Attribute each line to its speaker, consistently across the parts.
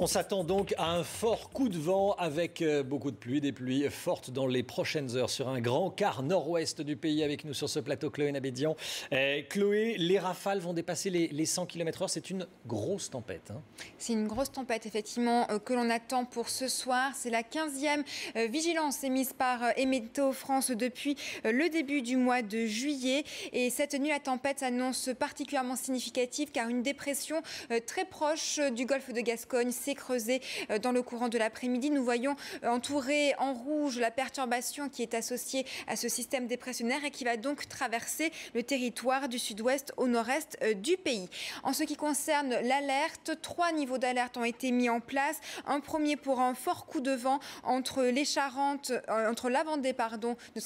Speaker 1: On s'attend donc à un fort coup de vent avec beaucoup de pluie, des pluies fortes dans les prochaines heures sur un grand quart nord-ouest du pays. Avec nous sur ce plateau, Chloé Nabédian. Chloé, les rafales vont dépasser les 100 km/h. C'est une grosse tempête.
Speaker 2: C'est une grosse tempête, effectivement, que l'on attend pour ce soir. C'est la 15e vigilance émise par Météo France depuis le début du mois de juillet. Et cette nuit, la tempête s'annonce particulièrement significative car une dépression très proche du golfe de Gascogne s'est creusée dans le courant de l'après-midi. Nous voyons entouré en rouge la perturbation qui est associée à ce système dépressionnaire et qui va donc traverser le territoire du sud-ouest au nord-est du pays. En ce qui concerne l'alerte, 3 niveaux d'alerte ont été mis en place. Un premier pour un fort coup de vent entre les Charentes, entre la Vendée,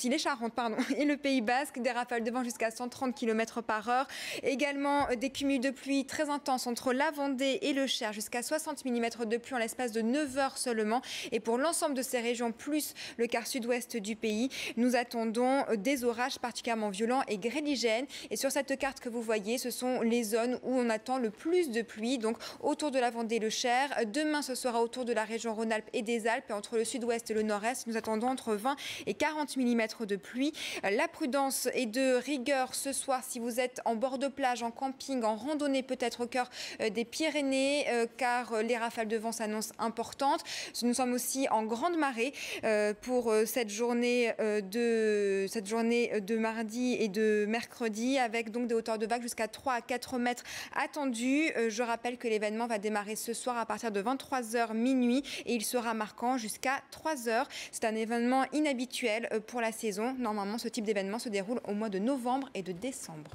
Speaker 2: les Charentes, et le Pays Basque, des rafales de vent jusqu'à 130 km/h. Également des cumuls de pluie très intenses entre la Vendée et le Cher, jusqu'à 60 mm de pluie en l'espace de 9 heures seulement. Et pour l'ensemble de ces régions, plus le quart sud-ouest du pays, nous attendons des orages particulièrement violents et grêligènes. Et sur cette carte que vous voyez, ce sont les zones où on attend le plus de pluie, donc autour de la Vendée et le Cher. Demain, ce sera autour de la région Rhône-Alpes et des Alpes. Et entre le sud-ouest et le nord-est, nous attendons entre 20 et 40 mm de pluie. La prudence est de rigueur ce soir si vous êtes en bord de plage, en camping, en randonnée, peut-être au cœur des Pyrénées, car les rafales de vent s'annoncent importantes. Nous sommes aussi en grande marée pour cette journée de mardi et de mercredi, avec donc des hauteurs de vagues jusqu'à 3 à 4 mètres attendues. Je rappelle que l'événement va démarrer ce soir à partir de 23h minuit et il sera marquant jusqu'à 3h. C'est un événement inhabituel pour la saison. Normalement, ce type d'événement se déroule au mois de novembre et de décembre.